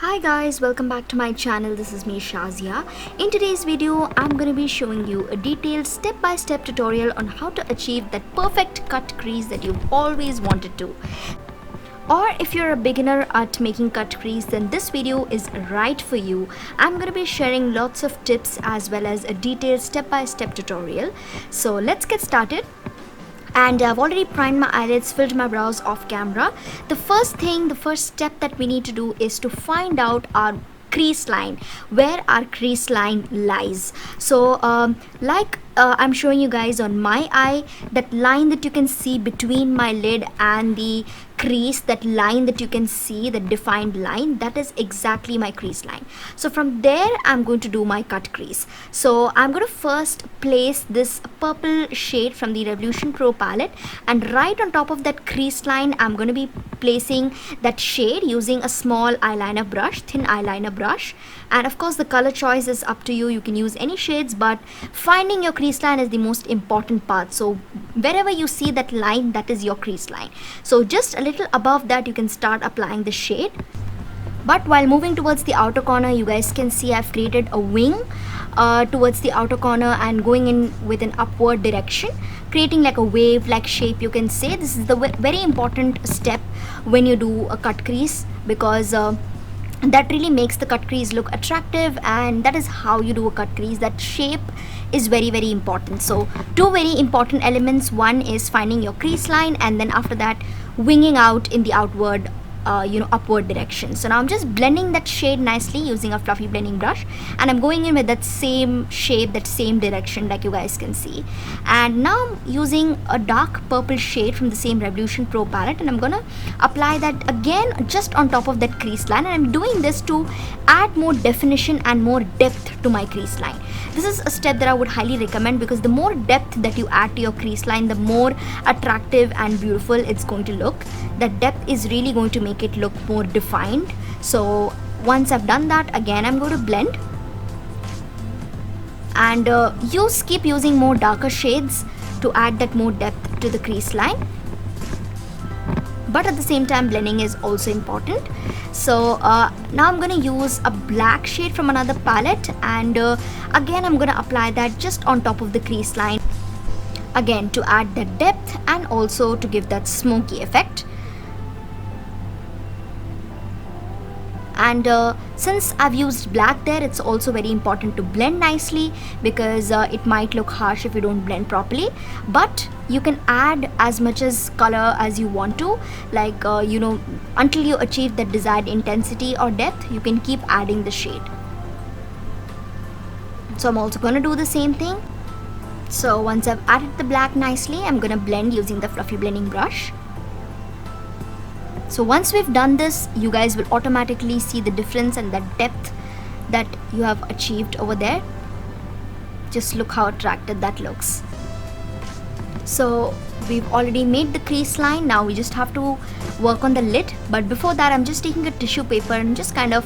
Hi guys, welcome back to my channel. This is me Shazia. In today's video, I'm going to be showing you a detailed step-by-step tutorial on how to achieve that perfect cut crease that you've always wanted to. Or if you're a beginner at making cut crease, then this video is right for you. I'm going to be sharing lots of tips as well as a detailed step-by-step tutorial. So let's get started. And I've already primed my eyelids, filled my brows off camera. The first step that we need to do is to find out our crease line, where our crease line lies. So I'm showing you guys on my eye, that line that you can see between my lid and the crease, that line that you can see, the defined line, that is exactly my crease line. So from there I'm going to do my cut crease. So I'm going to first place this purple shade from the Revolution Pro palette, and right on top of that crease line I'm going to be placing that shade using a small eyeliner brush, thin eyeliner brush. And of course the color choice is up to you. You can use any shades, but finding your crease line is the most important part. So wherever you see that line, that is your crease line. So just a little above that you can start applying the shade. But while moving towards the outer corner, you guys can see I've created a wing towards the outer corner and going in with an upward direction, creating like a wave like shape, you can say. This is the very important step when you do a cut crease, because that really makes the cut crease look attractive, and that is how you do a cut crease. That shape is very important. So two very important elements: one is finding your crease line, and then after that winging out in the outward upward direction. So now I'm just blending that shade nicely using a fluffy blending brush, and I'm going in with that same shape, that same direction, like you guys can see. And now I'm using a dark purple shade from the same Revolution Pro palette, and I'm gonna apply that again just on top of that crease line. And I'm doing this to add more definition and more depth to my crease line. This is a step that I would highly recommend, because the more depth that you add to your crease line, the more attractive and beautiful it's going to look. That depth is really going to make it look more defined. So once I've done that, again I'm going to blend and keep using more darker shades to add that more depth to the crease line. But at the same time, blending is also important. So now I'm going to use a black shade from another palette, and again I'm going to apply that just on top of the crease line, again to add that depth and also to give that smoky effect. And since I've used black there, it's also very important to blend nicely, because it might look harsh if you don't blend properly. But you can add as much as color as you want to, like until you achieve the desired intensity or depth, you can keep adding the shade. So I'm also going to do the same thing. So once I've added the black nicely, I'm going to blend using the fluffy blending brush. So once we've done this, you guys will automatically see the difference and that depth that you have achieved over there. Just look how attractive that looks. So we've already made the crease line. Now we just have to work on the lid. But before that, I'm just taking a tissue paper and just kind of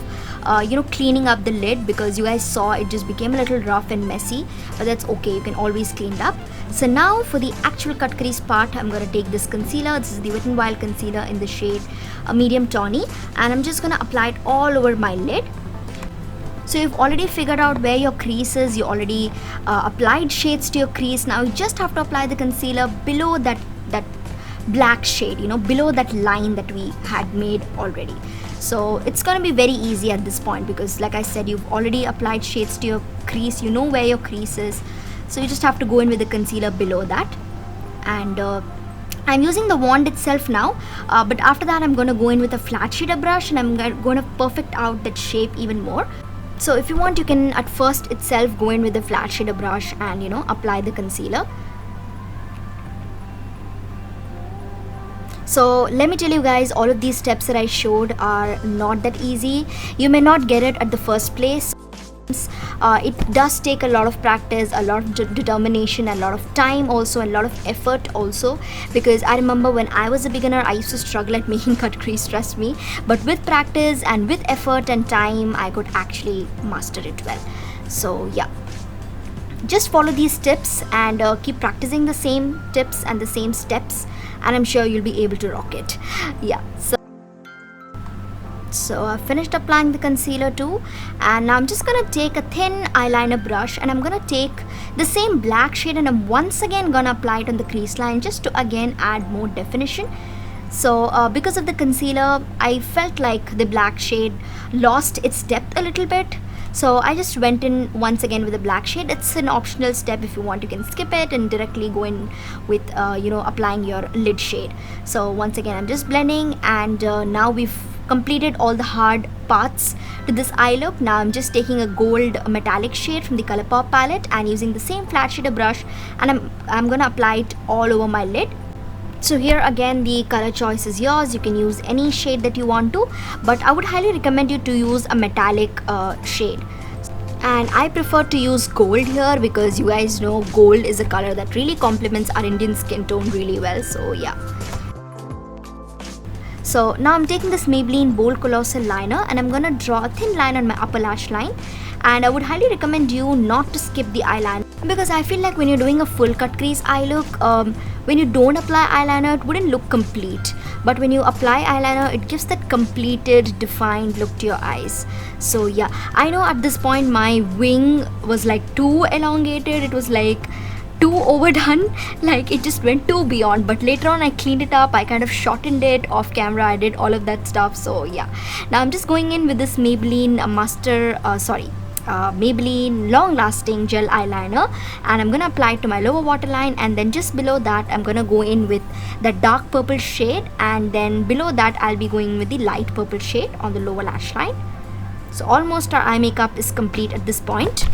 cleaning up the lid, because you guys saw it just became a little rough and messy, but that's okay, you can always clean it up. So now for the actual cut crease part, I'm going to take this concealer. This is the Wetnwild concealer in the shade medium tawny, and I'm just going to apply it all over my lid. So you've already figured out where your crease is, you already applied shades to your crease. Now you just have to apply the concealer below that black shade, below that line that we had made already. So it's going to be very easy at this point, because like I said, you've already applied shades to your crease, you know where your crease is. So you just have to go in with the concealer below that. And I'm using the wand itself now, but after that I'm going to go in with a flat shader brush, and I'm going to perfect out that shape even more. So if you want, you can at first itself go in with the flat shader brush and apply the concealer. So let me tell you guys, all of these steps that I showed are not that easy. You may not get it at the first place. It does take a lot of practice, a lot of determination, a lot of time also, a lot of effort also, because I remember when I was a beginner, I used to struggle at making cut crease, trust me. But with practice and with effort and time, I could actually master it well. So yeah, just follow these tips and keep practicing the same tips and the same steps, and I'm sure you'll be able to rock it. Yeah, So I finished applying the concealer too, and now I'm just gonna take a thin eyeliner brush and I'm gonna take the same black shade and I'm once again gonna apply it on the crease line just to again add more definition. So because of the concealer, I felt like the black shade lost its depth a little bit. So I just went in once again with the black shade. It's an optional step. If you want, you can skip it and directly go in with applying your lid shade. So once again I'm just blending, and now we've completed all the hard parts to this eye look. Now I'm just taking a gold metallic shade from the Colourpop palette and using the same flat shader brush, and I'm gonna apply it all over my lid. So here again the color choice is yours. You can use any shade that you want to, but I would highly recommend you to use a metallic shade. And I prefer to use gold here because you guys know gold is a color that really complements our Indian skin tone really well. So yeah. So now I'm taking this Maybelline Bold Colossal liner and I'm gonna draw a thin line on my upper lash line. And I would highly recommend you not to skip the eyeliner, because I feel like when you're doing a full cut crease eye look, when you don't apply eyeliner, it wouldn't look complete. But when you apply eyeliner, it gives that completed, defined look to your eyes. So yeah, I know at this point my wing was like too elongated. It was like too overdone, like it just went too beyond, but later on I cleaned it up. I kind of shortened it off camera. I did all of that stuff. So yeah, now I'm just going in with this Maybelline Maybelline long lasting gel eyeliner, and I'm gonna apply it to my lower waterline, and then just below that I'm gonna go in with the dark purple shade, and then below that I'll be going with the light purple shade on the lower lash line. So almost our eye makeup is complete at this point.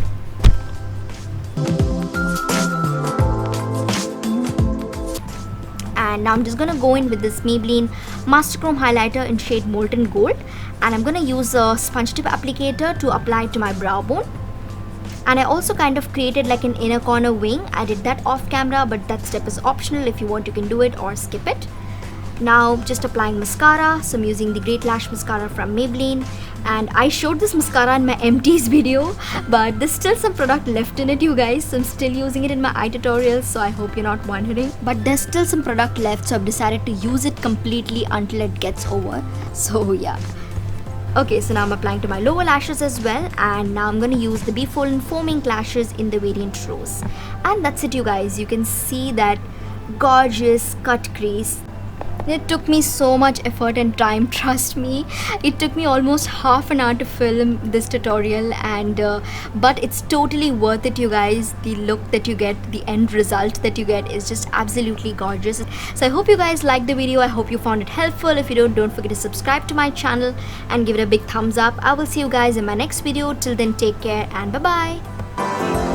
And now I'm just gonna go in with this Maybelline Master Chrome highlighter in shade Molten Gold, and I'm gonna use a sponge tip applicator to apply it to my brow bone. And I also kind of created like an inner corner wing. I did that off camera, but that step is optional. If you want, you can do it or skip it. Now just applying mascara. So I'm using the Great Lash Mascara from Maybelline, and I showed this mascara in my empties video, but there's still some product left in it, you guys. So I'm still using it in my eye tutorials, so I hope you're not wondering, but there's still some product left, so I've decided to use it completely until it gets over. So yeah. Okay, so now I'm applying to my lower lashes as well, and now I'm going to use the Bepholan foaming lashes in the variant Rose. And that's it, you guys. You can see that gorgeous cut crease. It took me so much effort and time, trust me. It took me almost half an hour to film this tutorial, and but it's totally worth it, you guys. The look that you get, the end result that you get is just absolutely gorgeous. So I hope you guys liked the video. I hope you found it helpful. If you don't forget to subscribe to my channel and give it a big thumbs up. I will see you guys in my next video. Till then, take care and bye-bye.